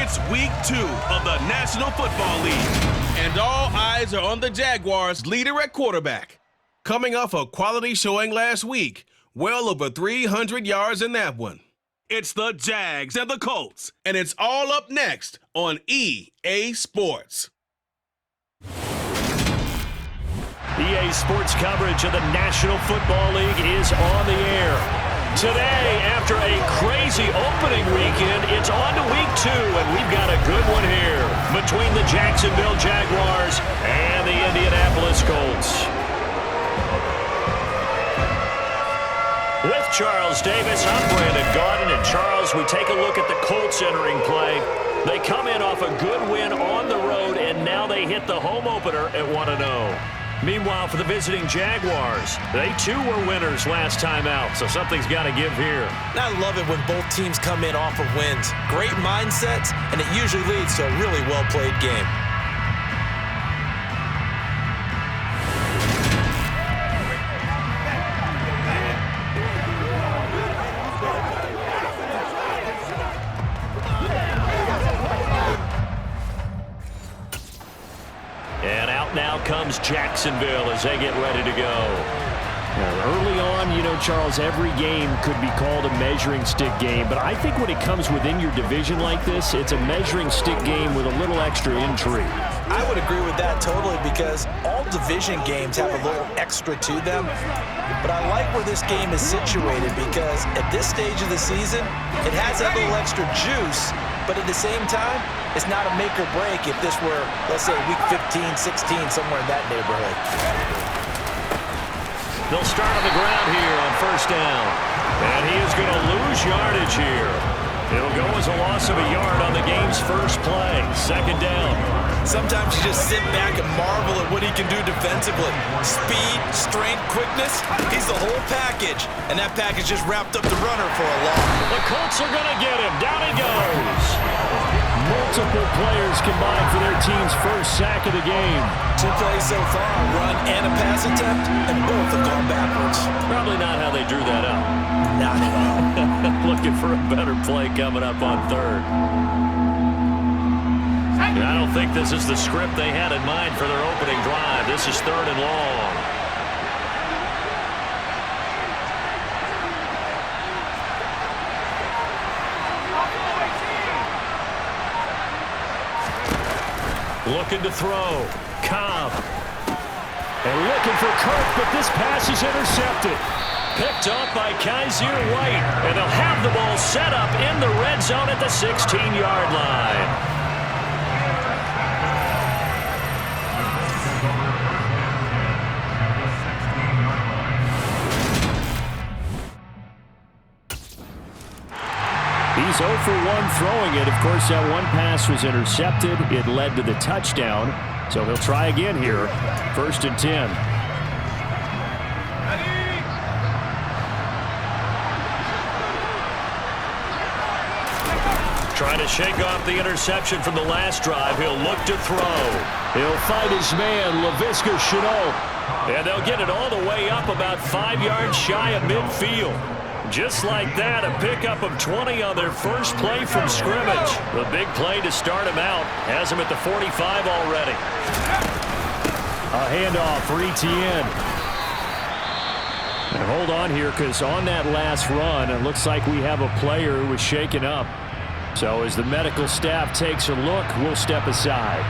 It's week 2 of the National Football League, and all eyes are on the Jaguars' leader at quarterback. Coming off a quality showing last week, well over 300 yards in that one. It's the Jags and the Colts, and it's all up next on EA Sports. EA Sports coverage of the National Football League is on the air. Today, after a crazy opening weekend, it's on to week 2, and we've got a good one here between the Jacksonville Jaguars and the Indianapolis Colts. With Charles Davis, I'm Brandon Gaudin, and Charles, we take a look at the Colts entering play. They come in off a good win on the road, and now they hit the home opener at 1-0. Meanwhile, for the visiting Jaguars, they too were winners last time out, so something's got to give here. I love it when both teams come in off of wins. Great mindsets, and it usually leads to a really well-played game. Now comes Jacksonville as they get ready to go. Early on, Charles, every game could be called a measuring stick game, but I think when it comes within your division like this, it's a measuring stick game with a little extra intrigue. I would agree with that totally because all division games have a little extra to them, but I like where this game is situated because at this stage of the season, it has that little extra juice, but at the same time, it's not a make or break if this were, let's say, week 15, 16, somewhere in that neighborhood. They'll start on the ground here on first down. And he is going to lose yardage here. It'll go as a loss of a yard on the game's first play. Second down. Sometimes you just sit back and marvel at what he can do defensively. Speed, strength, quickness, he's the whole package. And that package just wrapped up the runner for a loss. The Colts are going to get him. Down he goes. Multiple players combined for their team's first sack of the game. 2 plays so far, a run and a pass attempt, and both have gone backwards. Probably not how they drew that up. Not at all. Looking for a better play coming up on third. I don't think this is the script they had in mind for their opening drive. This is 3rd and long. Looking to throw. Cobb. And looking for Kirk, but this pass is intercepted. Picked off by Kaiser White. And they'll have the ball set up in the red zone at the 16-yard line. He's 0 for 1 throwing it. Of course, that one pass was intercepted. It led to the touchdown. So he'll try again here. 1st and 10. Trying to shake off the interception from the last drive. He'll look to throw. He'll fight his man, Laviska Shenault. And they'll get it all the way up about 5 yards shy of midfield. Just like that, a pickup of 20 on their first play from scrimmage. The big play to start him out. Has him at the 45 already. A handoff for Etienne. And hold on here, because on that last run, it looks like we have a player who was shaken up. So as the medical staff takes a look, we'll step aside.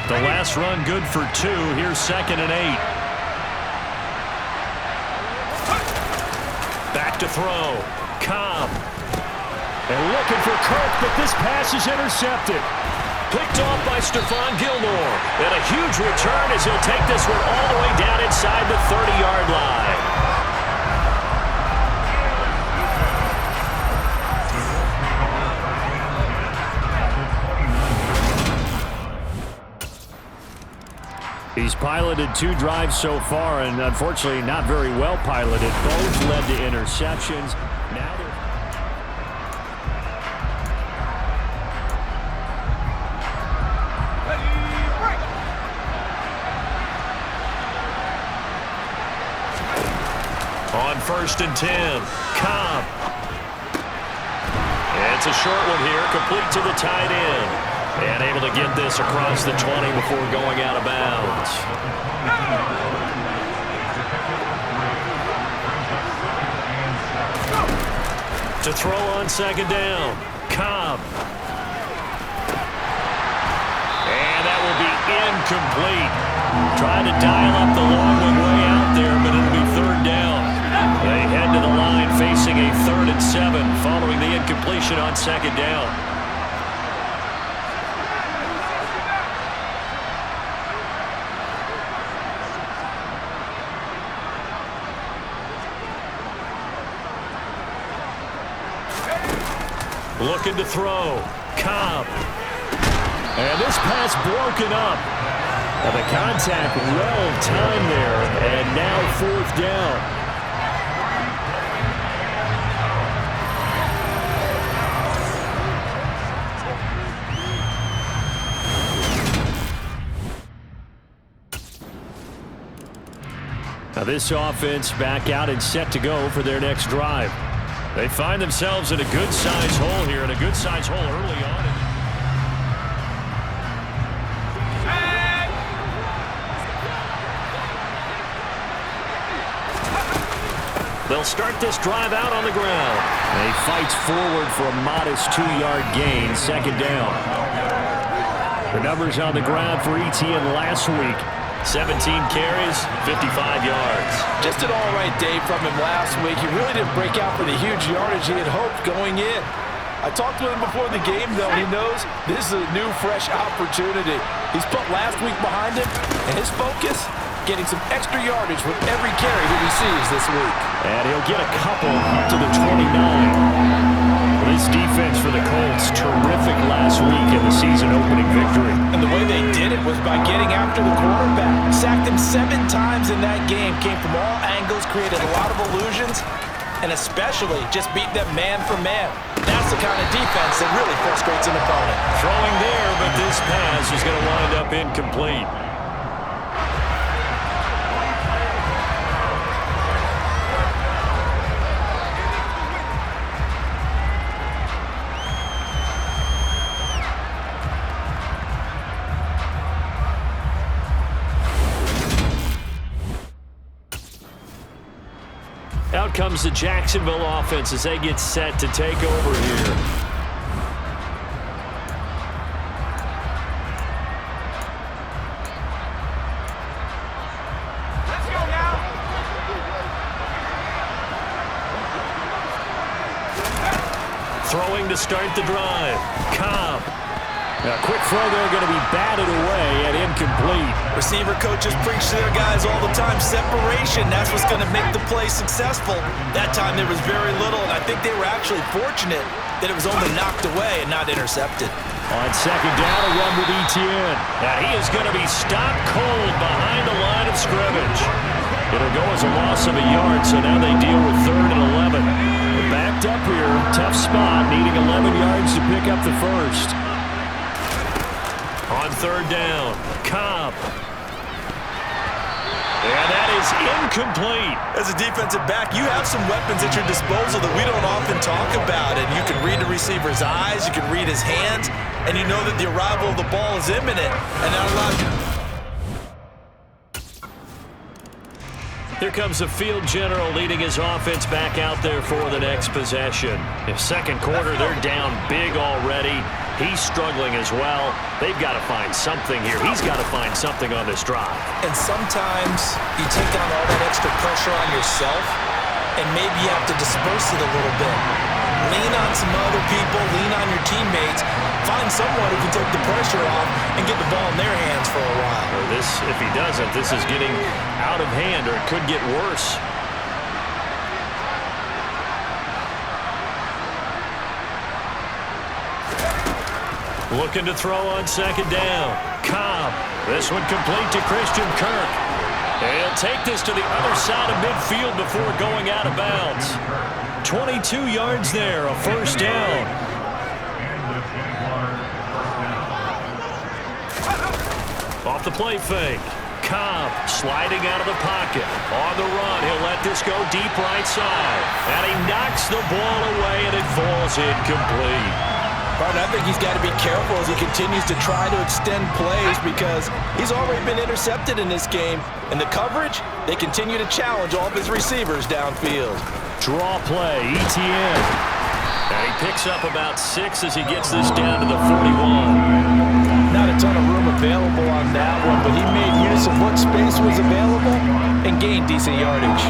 The last run good for 2. Here's 2nd and 8. Back to throw. Cobb. And looking for Kirk, but this pass is intercepted. Picked off by Stephon Gilmore. And a huge return as he'll take this one all the way down inside the 30-yard line. He's piloted 2 drives so far, and unfortunately not very well piloted. Both led to interceptions. Now On 1st and 10, Cobb. And it's a short one here, complete to the tight end. And able to get this across the 20 before going out of bounds. To throw on 2nd down, Cobb. And that will be incomplete. Trying to dial up the long one way out there, but it'll be 3rd down. They head to the line facing a 3rd and 7 following the incompletion on 2nd down. Looking to throw. Cobb. And this pass broken up. And the contact well timed there. And now 4th down. Now this offense back out and set to go for their next drive. They find themselves in a good-sized hole here, and a good-sized hole early on. They'll start this drive out on the ground. And he fights forward for a modest 2-yard gain, 2nd down. The numbers on the ground for Etienne last week. 17 carries, 55 yards. Just an all-right day from him last week. He really didn't break out for the huge yardage he had hoped going in. I talked to him before the game, though. He knows this is a new, fresh opportunity. He's put last week behind him, and his focus, getting some extra yardage with every carry he receives this week. And he'll get a couple up to the 29. This defense for the Colts, terrific last week in the season-opening victory. And the way they did it was by getting after the quarterback. Sacked him 7 times in that game. Came from all angles, created a lot of illusions, and especially just beat them man for man. That's the kind of defense that really frustrates an opponent. Throwing there, but this pass is going to wind up incomplete. Out comes the Jacksonville offense as they get set to take over here. Let's go now. Throwing to start the drive. Cobb. A quick throw there going to be batted away and incomplete. Receiver coaches preach to their guys all the time. Separation, that's what's going to make the play successful. That time there was very little, and I think they were actually fortunate that it was only knocked away and not intercepted. On 2nd down, a run with Etienne. Now he is going to be stopped cold behind the line of scrimmage. It'll go as a loss of a yard, so now they deal with 3rd and 11. They're backed up here, tough spot, needing 11 yards to pick up the first. On 3rd down, Cobb. And that is incomplete. As a defensive back, you have some weapons at your disposal that we don't often talk about. And you can read the receiver's eyes, you can read his hands, and you know that the arrival of the ball is imminent. And that allows you. Here comes the field general leading his offense back out there for the next possession. In 2nd quarter, they're down big already. He's struggling as well. They've got to find something here. He's got to find something on this drive. And sometimes you take on all that extra pressure on yourself, and maybe you have to disperse it a little bit. Lean on some other people, lean on your teammates. Find someone who can take the pressure off and get the ball in their hands for a while. Or this, if he doesn't, this is getting out of hand, or it could get worse. Looking to throw on 2nd down. Cobb. This one complete to Christian Kirk. And he'll take this to the other side of midfield before going out of bounds. 22 yards there, a 1st down. Off the play fake. Cobb sliding out of the pocket. On the run, he'll let this go deep right side. And he knocks the ball away, and it falls incomplete. Partner, I think he's got to be careful as he continues to try to extend plays because he's already been intercepted in this game. And the coverage, they continue to challenge all of his receivers downfield. Draw play, ETN. And he picks up about 6 as he gets this down to the 41. Not a ton of room available on that one, but he made use of what space was available and gained decent yardage.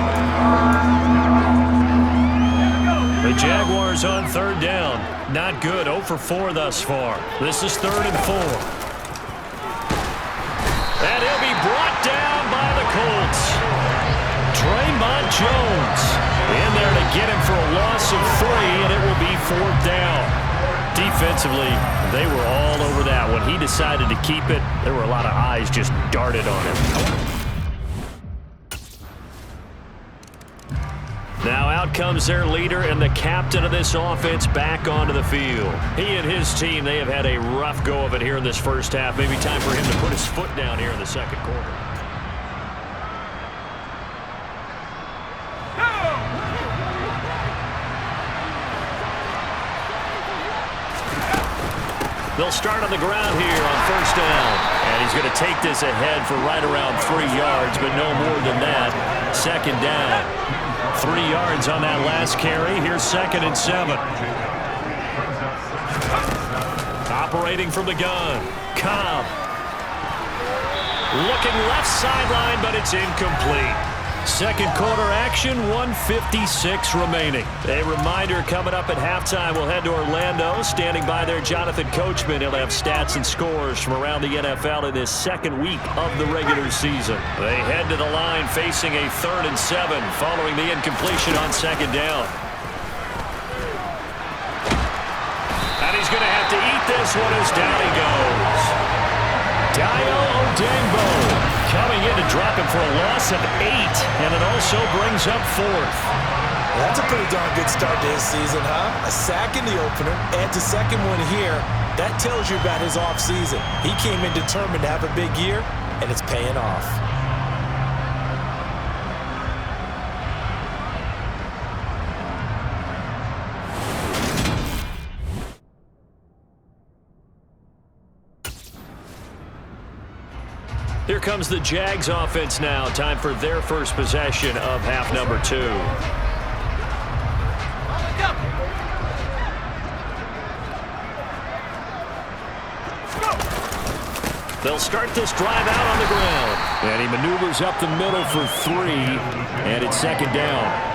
The Jaguars on third down. Not good. 0 for 4 thus far. This is 3rd and 4. And he'll be brought down by the Colts. Draymond Jones in there to get him for a loss of 3, and it will be 4th down. Defensively, they were all over that. When he decided to keep it, there were a lot of eyes just darted on him. Now out comes their leader and the captain of this offense back onto the field. He and his team, they have had a rough go of it here in this first half. Maybe time for him to put his foot down here in the second quarter. They'll start on the ground here on first down. And he's going to take this ahead for right around 3 yards, but no more than that. Second down. 3 yards on that last carry. Here's 2nd and 7. Operating from the gun. Cobb. Looking left sideline, but it's incomplete. Second quarter action, 1:56 remaining. A reminder coming up at halftime, we'll head to Orlando. Standing by there, Jonathan Coachman. He'll have stats and scores from around the NFL in this second week of the regular season. They head to the line facing a 3rd and 7 following the incompletion on second down. And he's going to have to eat this one as down he goes. Dio Odengbo coming in to drop him for a loss of 8, and it also brings up 4th. That's a pretty darn good start to his season, huh? A sack in the opener, adds a second one here. That tells you about his offseason. He came in determined to have a big year, and it's paying off. Here comes the Jags offense now. Time for their first possession of half number 2. They'll start this drive out on the ground. And he maneuvers up the middle for 3, and it's second down.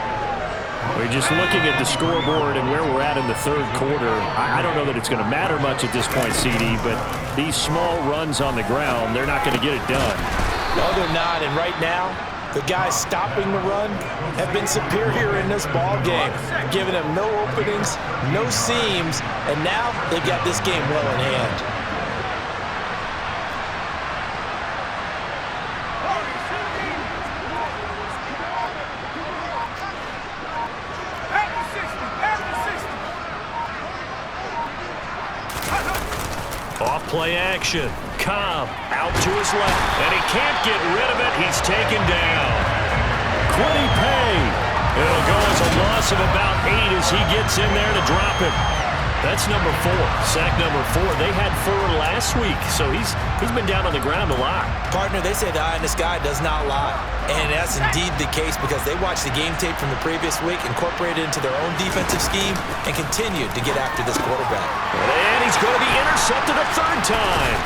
We're just looking at the scoreboard and where we're at in the third quarter. I don't know that it's going to matter much at this point, CD, but these small runs on the ground, they're not going to get it done. No, they're not. And right now, the guys stopping the run have been superior in this ball game, giving them no openings, no seams, and now they've got this game well in hand. Play action. Cobb out to his left, and he can't get rid of it. He's taken down. Quiddy Pay. It'll go as a loss of about 8 as he gets in there to drop him. That's number 4. Sack number 4. They had 4 last week, so he's been down on the ground a lot. Partner, they say the eye in the sky does not lie. And that's indeed the case because they watched the game tape from the previous week, incorporated it into their own defensive scheme, and continued to get after this quarterback. And he's going to be intercepted a 3rd time.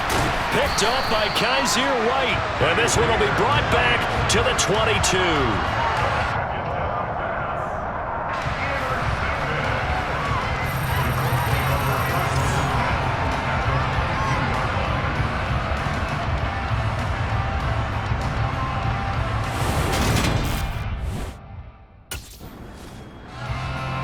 Picked off by Kaiser White. And this one will be brought back to the 22.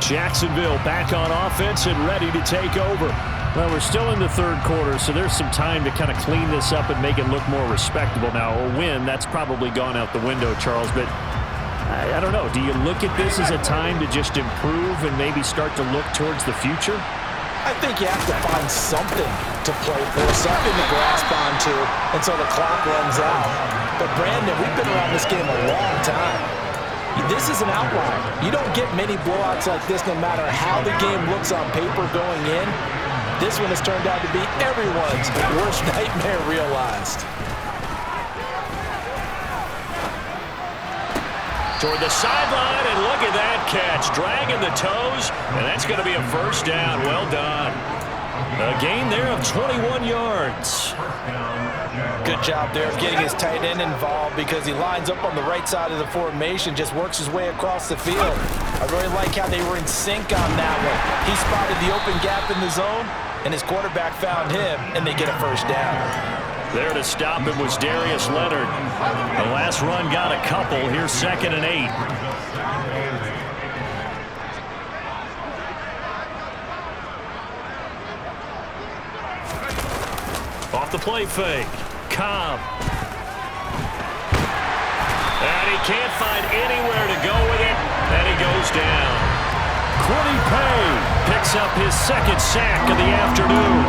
Jacksonville back on offense and ready to take over. Well, we're still in the third quarter, so there's some time to kind of clean this up and make it look more respectable. Now, a win, that's probably gone out the window, Charles, but I don't know. Do you look at this as a time to just improve and maybe start to look towards the future? I think you have to find something to play for, something to grasp onto until the clock runs out. But, Brandon, we've been around this game a long time. This is an outlier. You don't get many blowouts like this no matter how the game looks on paper going in. This one has turned out to be everyone's worst nightmare realized. Toward the sideline, and look at that catch. Dragging the toes, and that's going to be a first down. Well done. A gain there of 21 yards. Good job there of getting his tight end involved because he lines up on the right side of the formation, just works his way across the field. I really like how they were in sync on that one. He spotted the open gap in the zone, and his quarterback found him, and they get a first down. There to stop it was Darius Leonard. The last run got a couple. Here's 2nd and 8. Off the play fake. Cobb. And he can't find anywhere to go with it, and he goes down. Quiddy Pay picks up his 2nd sack of the afternoon.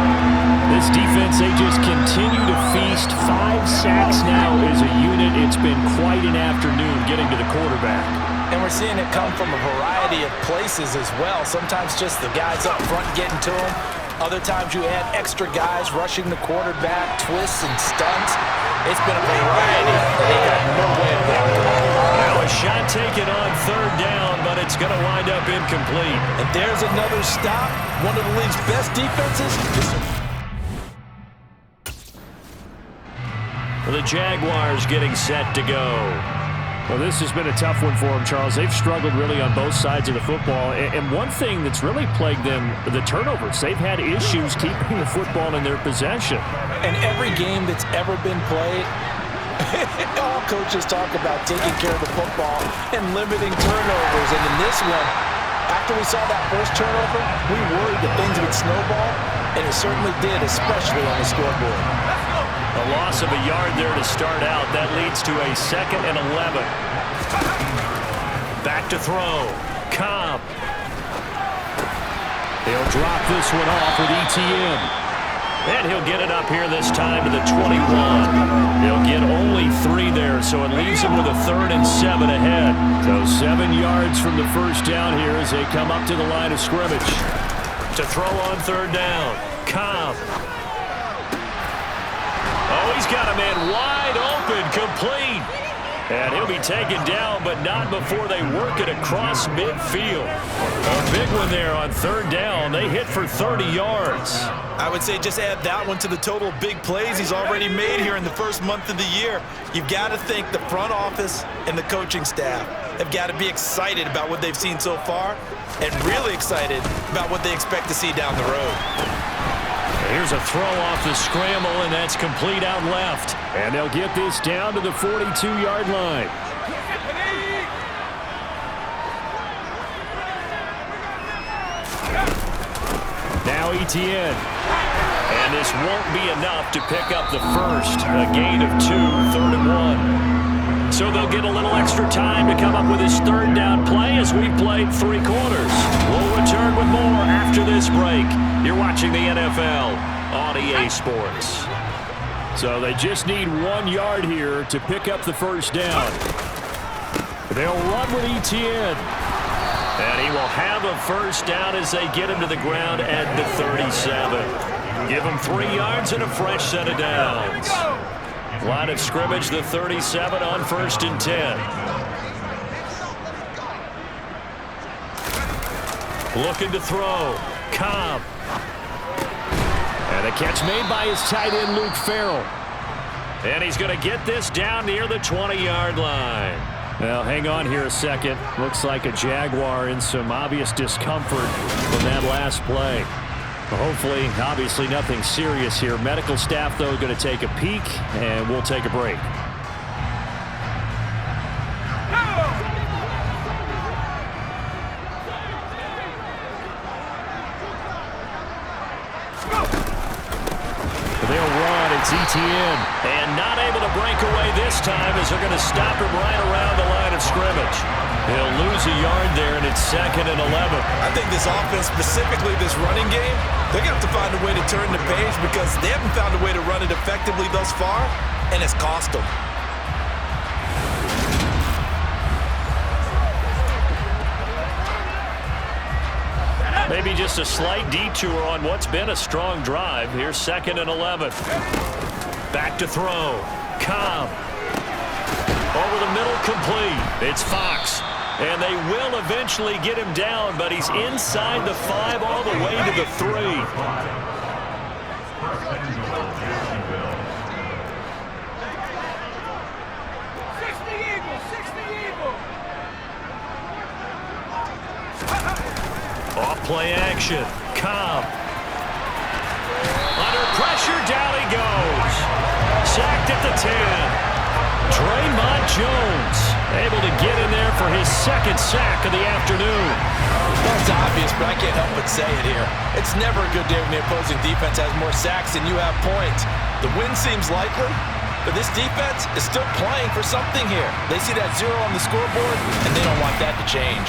This defense, they just continue to feast. 5 sacks now as a unit. It's been quite an afternoon getting to the quarterback. And we're seeing it come from a variety of places as well. Sometimes just the guys up front getting to him. Other times you add extra guys rushing the quarterback, twists and stunts. It's been a variety. They got no way of blocking it. Well, a shot taken on 3rd down, but it's going to wind up incomplete. And there's another stop. One of the league's best defenses. The Jaguars getting set to go. Well, this has been a tough one for them, Charles. They've struggled really on both sides of the football. And one thing that's really plagued them, the turnovers. They've had issues keeping the football in their possession. And every game that's ever been played, all coaches talk about taking care of the football and limiting turnovers. And in this one, after we saw that first turnover, we worried that things would snowball, and it certainly did, especially on the scoreboard. A loss of a yard there to start out. That leads to a 2nd and 11. Back to throw. Cobb. He'll drop this one off with ETN. And he'll get it up here this time to the 21. He'll get only 3 there, so it leaves him with a 3rd and 7 ahead. So 7 yards from the first down here as they come up to the line of scrimmage. To throw on 3rd down. Cobb. Oh, he's got a man wide open, complete. And he'll be taken down, but not before they work it across midfield. A big one there on 3rd down. They hit for 30 yards. I would say just add that one to the total big plays he's already made here in the first month of the year. You've got to think the front office and the coaching staff have got to be excited about what they've seen so far and really excited about what they expect to see down the road. Here's a throw off the scramble, and that's complete out left. And they'll get this down to the 42-yard line. Now ETN. And this won't be enough to pick up the first. A gain of 2, 3rd and 1. So they'll get a little extra time to come up with his 3rd down play as we've played 3 quarters. We'll return with more after this break. You're watching the NFL on EA Sports. So they just need 1 yard here to pick up the first down. They'll run with ETN. And he will have a first down as they get him to the ground at the 37. Give him 3 yards and a fresh set of downs. Line of scrimmage, the 37 on 1st and 10. Looking to throw. Cobb. And a catch made by his tight end, Luke Farrell. And he's going to get this down near the 20-yard line. Well, hang on here a second. Looks like a Jaguar in some obvious discomfort from that last play. Hopefully, obviously nothing serious here. Medical staff, though, going to take a peek, and we'll take a break. They'll run. It's ETN. And not able to break away this time as they're going to stop him right around the line of scrimmage. He'll lose a yard there, and it's 2nd and 11. I think this offense, specifically this running game, they're going to have to find a way to turn the page because they haven't found a way to run it effectively thus far, and it's cost them. Maybe just a slight detour on what's been a strong drive. Here's 2nd and 11. Back to throw. Cobb. Over the middle, complete. It's Fox. And they will eventually get him down, but he's inside the 5 all the way to the 3. Off-play action. Cobb. Under pressure, down he goes. Sacked at the 10. Draymond Jones able to get in there for his 2nd sack of the afternoon. Well, it's obvious, but I can't help but say it here. It's never a good day when the opposing defense has more sacks than you have points. The win seems likely, but this defense is still playing for something here. They see that 0 on the scoreboard, and they don't want that to change.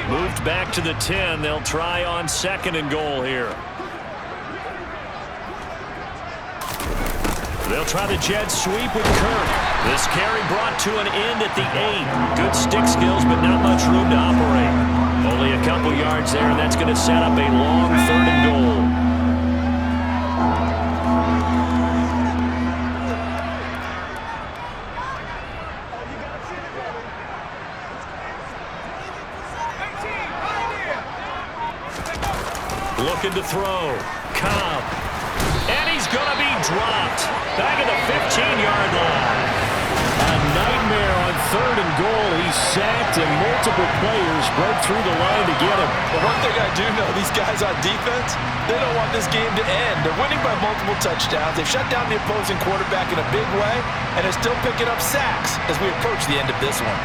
Moved back to the 10. They'll try on 2nd and goal here. They'll try the jet sweep with Kirk. This carry brought to an end at the 8. Good stick skills, but not much room to operate. Only a couple yards there, and that's going to set up a long 3rd and goal. Looking to throw. Cobb. And he's going to be dropped. Back at the 15-yard line. A nightmare on 3rd and goal. He's sacked, and multiple players broke through the line to get him. But one thing I do know, these guys on defense, they don't want this game to end. They're winning by multiple touchdowns. They've shut down the opposing quarterback in a big way, and they're still picking up sacks as we approach the end of this one.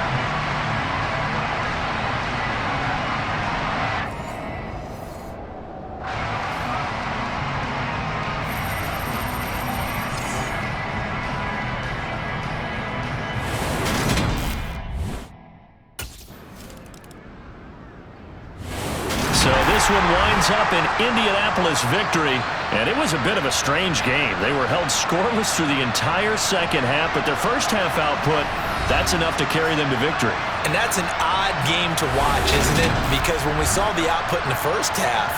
This one winds up an Indianapolis victory, and it was a bit of a strange game. They were held scoreless through the entire 2nd half, but their first half output, that's enough to carry them to victory. And that's an odd game to watch, isn't it? Because when we saw the output in the first half,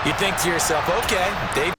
you think to yourself, okay, they